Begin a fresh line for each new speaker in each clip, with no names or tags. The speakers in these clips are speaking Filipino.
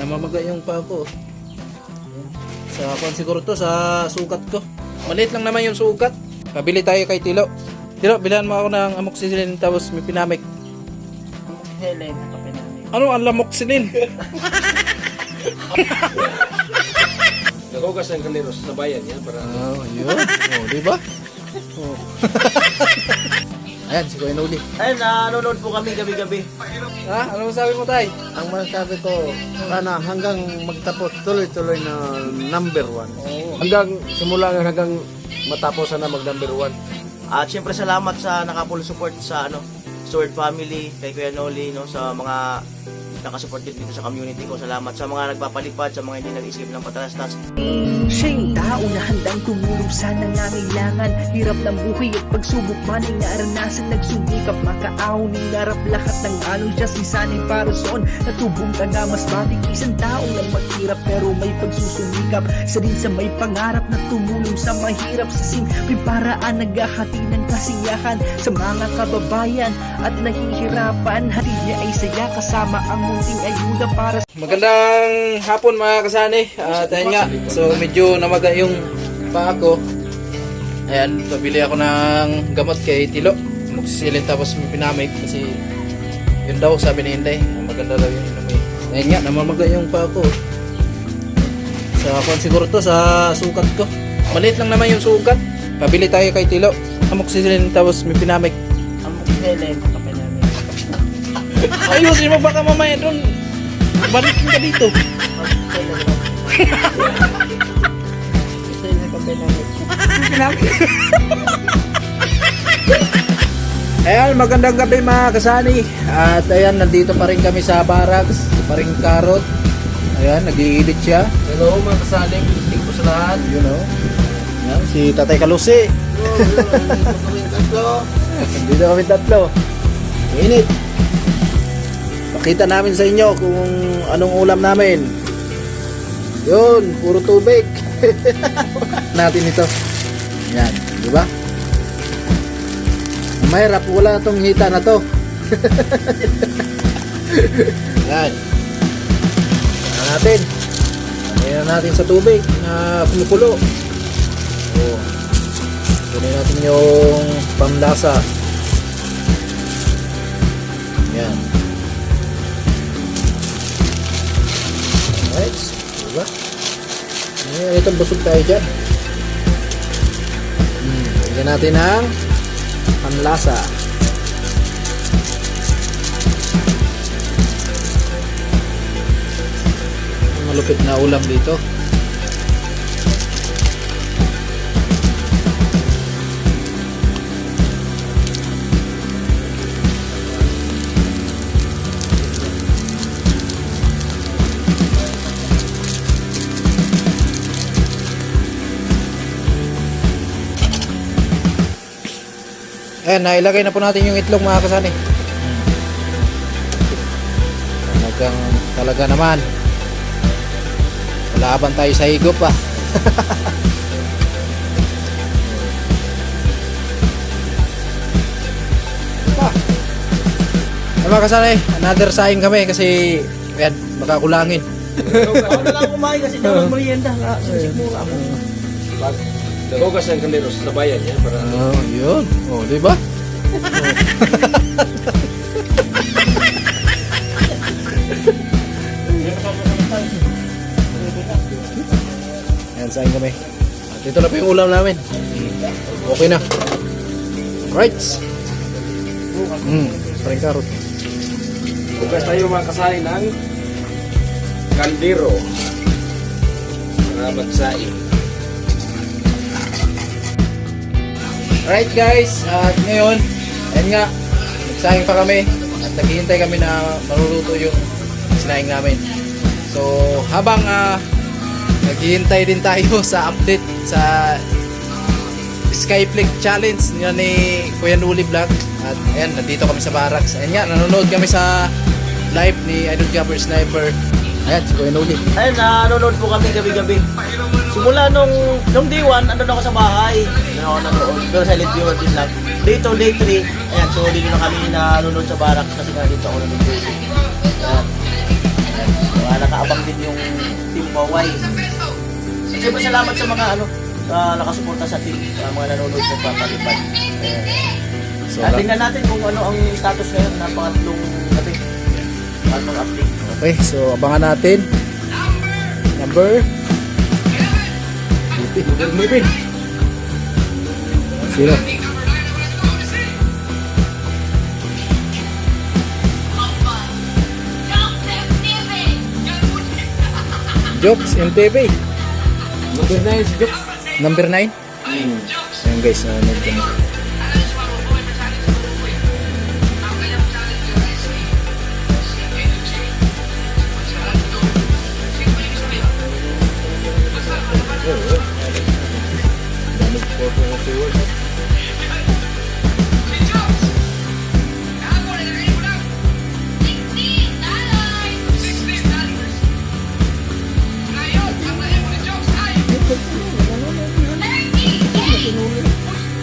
namamaga yung paa ko. Sa kung siguro to sa sukat ko. Maliit lang naman yung sukat. Pabili tayo kay Tilo. Tilo, bilhan mo ako ng amoxicillin tapos may pinamik.
Amoxicillin, pinamik.
Ano ang lamoxicillin?
Nagugas ng kaldero sa bayan yan para
Yun. Di ba? Ayan, si Kuya Noli.
Ayun, nanonood po kami gabi-gabi.
Ha? Ano masabi mo, Tay?
Ang masasabi ko, sana hanggang magtapos tuloy-tuloy na number 1.
hanggang simula hanggang matapos na mag number 1.
At syempre salamat sa nakapul support sa Sword Family, kay Kuya Noli, no, sa mga nakasupport dito sa community ko. Salamat sa mga nagpapalipad, sa mga hindi nag-isip ng patalastas.
Siya yung tao na handang tumulong sa nangangailangan. Hirap ng buhay at pagsubok man ay naranasan. Nagsumikap makaahon, hinarap lahat ng anong siya sisanay para soon. Natubong taga mas batik, isang tao lang maghirap pero may pagsusumikap. Isa din sa may pangarap na tumulong sa mahirap. Sa simpleng paraan naghahati ng kasiyahan sa mga kababayan at nahihirapan. Hati niya ay saya kasama ang munting ayuda para
Magandang hapon mga kasani. At ayan nga, so medyo namaga yung paa ko. Ayan, pabili ako ng gamot kay Tilo. Amoxicillin tapos may pinamik kasi yun daw sabi ni Inday. Maganda daw yung inumin. Ayan nga, namamaga yung paa ko. Sa kung siguro to sa sukat ko. Maliit lang naman yung sukat. Pabili tayo kay Tilo. Amoxicillin tapos may pinamik.
Amoxicillin, pinamik.
Ayusin mo baka mamaya doon. Balikin ka dito. Ayan, magandang gabi mga kasani. At ayan, nandito pa rin kami sa barracks. Pa rin Karot. Ayan, nag-i-edit siya.
Hello mga kasali, thank you sa lahat.
You know. Ayan, si Tatay Kalusi. Nandito kami tatlo. Init. Pakita namin sa inyo kung anong ulam namin. Yun, puro tubig. Natin ito. Yan, di ba? Mahirap, wala na tong hita na to. Yan. Yan natin. Yan natin sa tubig na kumukulo. Oh. Kunin natin yung pamlasa. Yan. Alright, diba? Ngayon, itong busog tayo dyan. Lagyan natin ang panlasa. Malupit na ulam dito. Ayan, nailagay na po natin yung itlog mga kasani. Talaga naman. Laban tayo sa higop pa. Mga kasani, another saing kami kasi ayan, baka kulangin.
Ako na lang kumain kasi daw mag-merienda. Sinisip mo ako.
Nagugas ng kaldero sa bayan yan para
Yun. Di ba? Ayan, saing kami. At ito na po yung ulam namin. Okay na. Right. Paring Karot.
Bukas tayo mga kasali ng kaldero para magsaing.
Alright guys, at ngayon, ayan nga, nagsahing pa kami at naghihintay kami na maluluto yung sinaing namin. So, habang naghihintay din tayo sa update sa Skyflick Challenge nila ni Kuya Noli Vlog. At ayan, nandito kami sa barracks. Ayan nga, nanonood kami sa live ni Idol Jumper Sniper. Ayan, si Kuya Noli.
Ayun, nanonood po kami gabi-gabi. Simula nung day 1, andun ako sa bahay. Andun ako nanonood. Pero silent viewer din lang. Day 2, day 3, ayan, so dito na kami nanonood sa barracks kasi nga dito ako nanonood. Ayan. Ayan. Mga nakaabang din Kaway. Siyempre salamat sa mga nakasuporta sa team, sa mga nanonood sa papalipad.
So,
Tingnan natin kung ano ang status ngayon na pangatlong gabi. Pangatlong update.
okay, so abangan natin. Number 11. Sino? Jokes MTV.
Number 9 si Jok.
Number 9. Ayan guys, nanonood kami.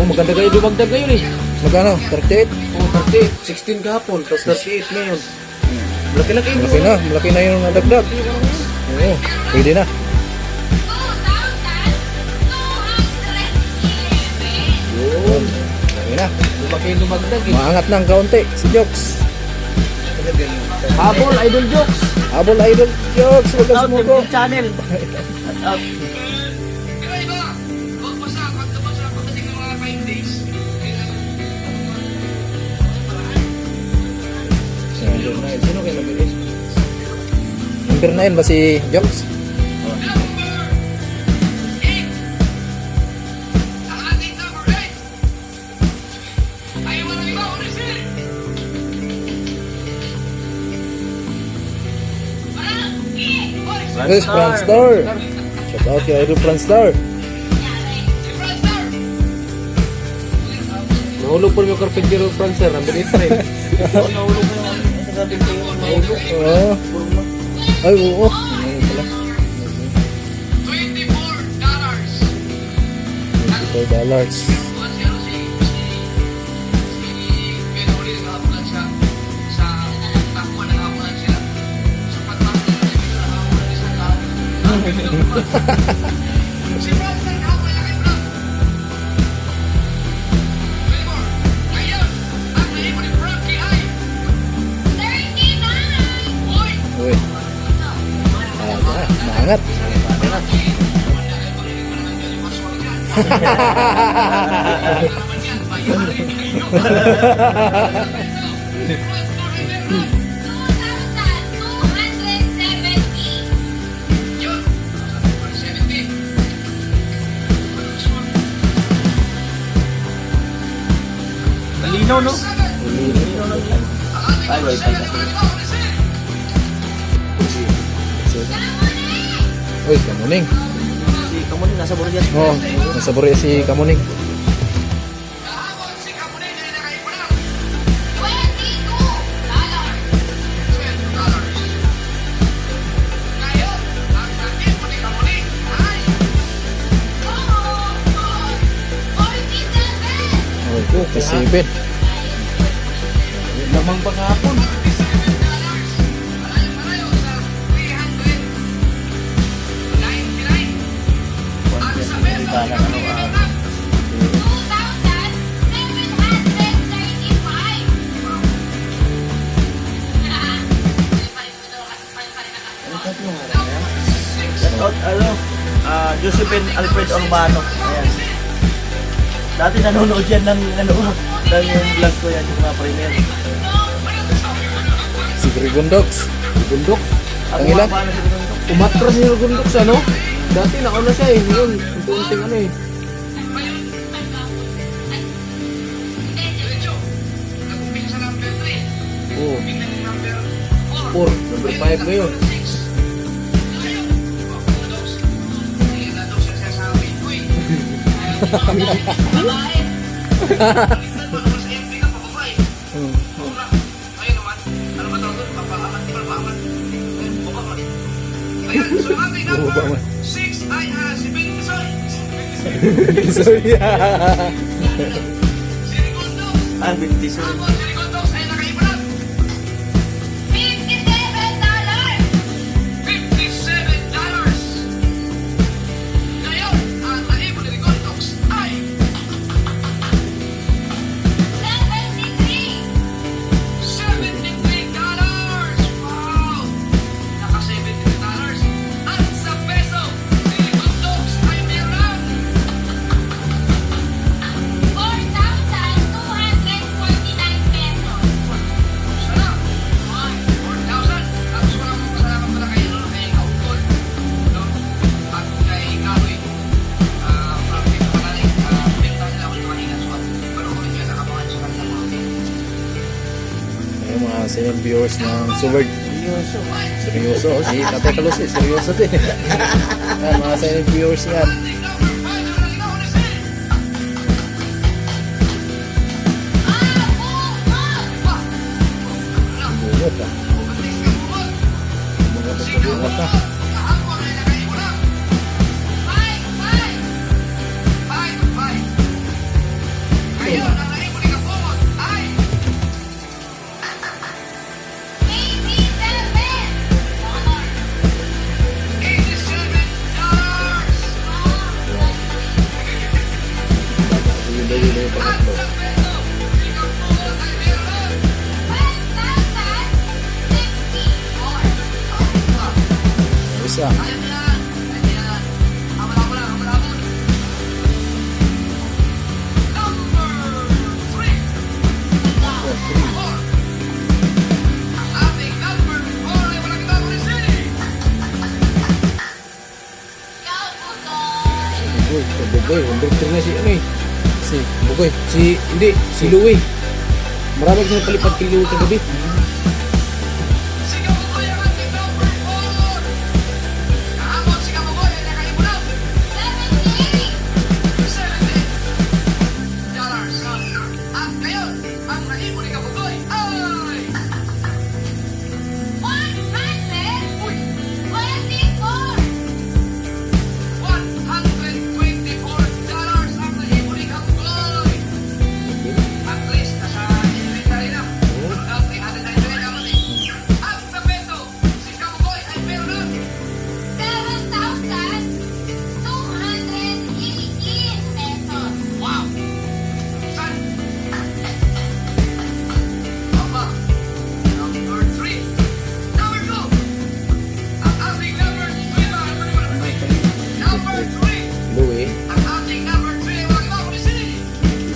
Oh, maganda kayo dumagdag ngayon eh.
Magkano? 38?
Oh, 38. 16 kahapon, tapos 38 ngayon. Laki-laki mo.
Malaki na yung nadagdag. Oo, pwede na.
Yun.
Pwede na.
Lumaki yung dumagdag eh.
Maangat ng kaunti si Jokes.
Habol, Idol Jokes.
Habol Idol Jokes, wag kang
Out
sumuko.
YouTube channel. Out.
Sino kayo nabilis?
Number 9 ba si Jokes? Yes, Franstar. Shout out kay Idol Franstar.
Nahulog po yung Carpintero Francer. Nabilis na eh.
Nahulog ko yung sa gabi ko yung nahulog.
Oo. Ay, oo. Ayun pala. $24. Uy. Maangat.
Lino, no? Ay, wifi kasi.
Uy, Kamuning.
Si Kamuning nasa Borja.
Oh, nasa Borea si Kamuning. Uy, 57.
Lamang pa kahapon.
Josephine Alfred Urbano. Ayan. Dati nanonood yan ng yung vlog ko yan, yung mga premiere.
Si Grigundox.
Gundok.
Ang
ilan?
mga na si Binondo.
Umatras niyo Gundok sa ano? Dati nauna siya eh. Ngayon, unti-unting ano eh. Oh. 4. Number 5 ngayon.
So, yeah.
Ah, 20 so.
million viewers ng Sword. Seryoso. Si Tatay Kalusi, seryoso din. Yan, mga silent viewers yan. Bungot ah. Mga bungot ah. Dili-dili pa ito. Isa. Bugoy, under na si ano eh. Si Bugoy, si Louie. Marami kasi palipad kay Louie kagabi.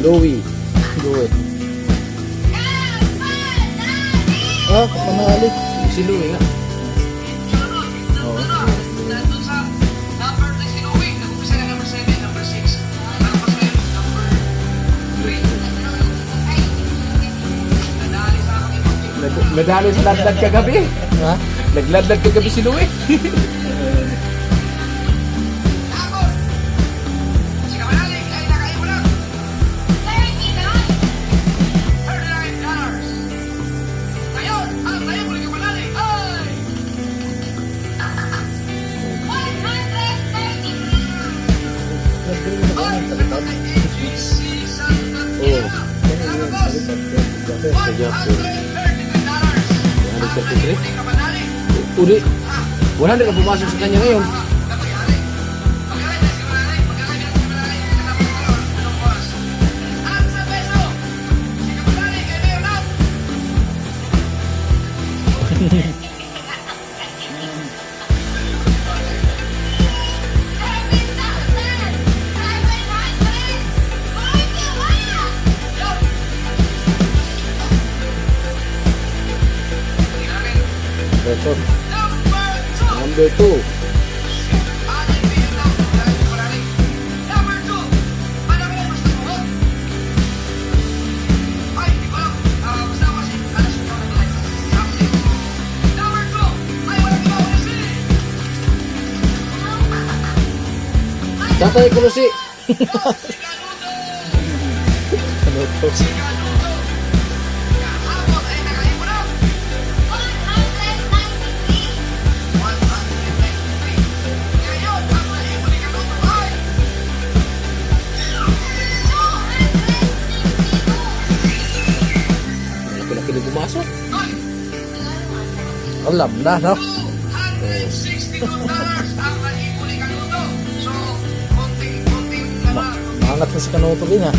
Louie. Ah, panali. Si Louie nga. Oo.
Medali sa ladlad kagabi.
Ha?
Nagladlad kagabi si Louie.
Sa Japan.
Uli. 100 ang pumasok sa kanya ngayon.
Record. Number 2. Tatay Kalusi. Ano to?
Laki-laki na pumasok.
Alam na, no? Maangat na si Kanuto din, ha?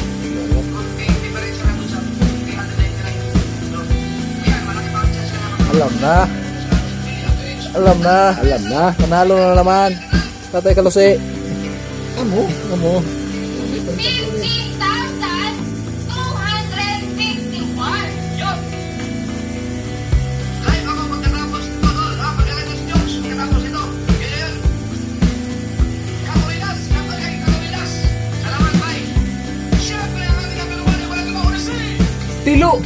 Alam na. Alam na. Manalo na naman. Tatay Kalusi. Amo.
'Tilo.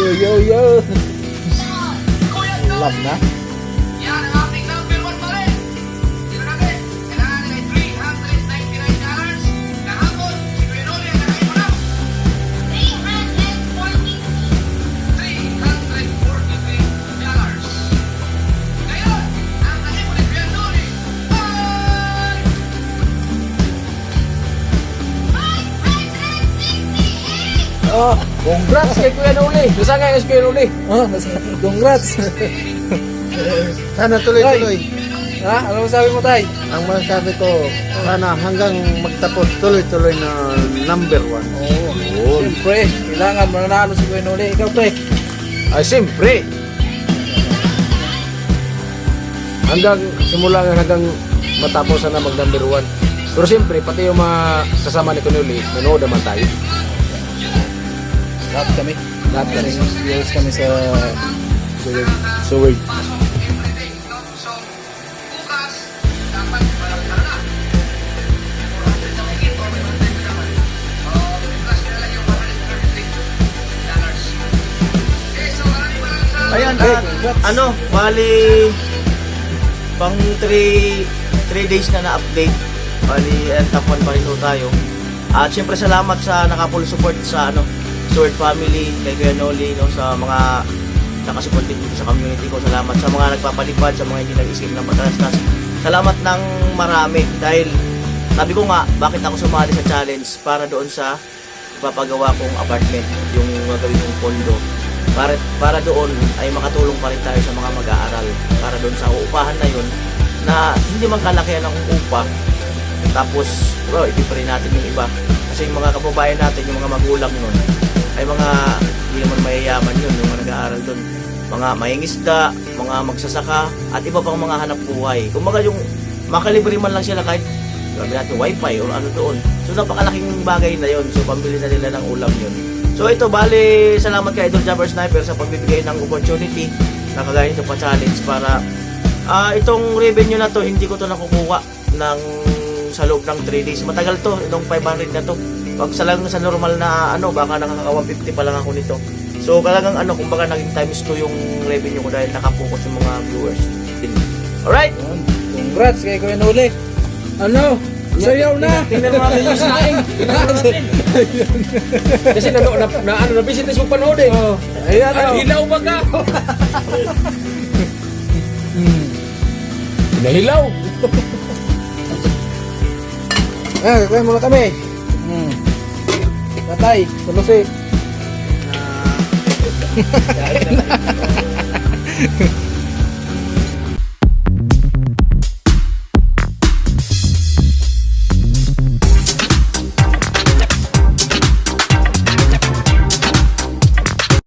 Yo. Love na.
Yan ang ating number 1 pa rin. Sino natin? Kailangan nila ay $399. Kahapon, si Kuya Noli ang nakain mo na. $343. Ngayon, ang nakain mo ni Kuya Noli ay
Oh, congrats kay Kuya Noli. Gusto nga kay Kuya Noli.
Oh, congrats.
Sana tuloy-tuloy.
Ha? Ano masabi mo, tay?
Ang masasabi ko, sana hanggang magtapos tuloy-tuloy na number 1.
Oh, siyempre, kailangan mananalo si Kuya Noli. Ikaw, pre.
Ay, siyempre. Simula nga hanggang matapos na mag number 1. Pero siyempre, pati yung mga kasama ni Kuya Noli, nanood naman tayo.
Lahat kami.
Lahat kami.
Viewers kami sa
Suwig.
everything, no? So, bukas, dapat malakar na. 400 na may hit or may 100 na naman. Plus nila lang yung $133. Okay, so maraming salamat.
Ayan, ano, bali pang 3 days na na-update. Bali, top 1 pa rin po tayo. At syempre salamat sa naka-full support sa Sword family, kay Kuya Noli, no, sa mga nakasupport din dito sa community ko. Salamat sa mga nagpapalipad, sa mga hindi nag-isip ng patalastas. Salamat ng marami dahil sabi ko nga, bakit ako sumali sa challenge para doon sa papagawa kong apartment, yung gagawin kong pondo. Para doon ay makatulong pa rin tayo sa mga mag-aaral. Para doon sa uupahan na yun, na hindi man kalakihan ng upa, tapos, bro, ipipre natin yung iba. Kasi yung mga kababayan natin, yung mga magulang nun, ay mga hindi naman mayayaman yun, yung mga nag-aaral doon. Mga mahingisda, mga magsasaka, at iba pang mga hanap buhay. Kung mga yung makalibre man lang sila kahit sabi natin wifi o ano doon. So napakalaking bagay na yun. So pambili na nila ng ulam yun. So ito, bali, salamat kay Idol Jumper Sniper sa pagbibigay ng opportunity na kagaya nito pa challenge para itong revenue na to, hindi ko to nakukuha ng sa loob ng 3 days. Matagal to, itong 500 na to. Pag sa lang sa normal na baka nakaka 150 pa lang ako nito. So talagang kumbaga naging times 2 yung revenue ko dahil nakapokus yung mga viewers. Alright?
Congrats kay Kuya Noli. Ano? Sayaw na!
Tingnan mo natin yung snaing. Tingnan mo natin. Kasi na business mo panood eh.
Oh, ayan
Ay,
o.
hilaw ba ka? Nahilaw.
Kaya muna kami. Tatay, tulosi.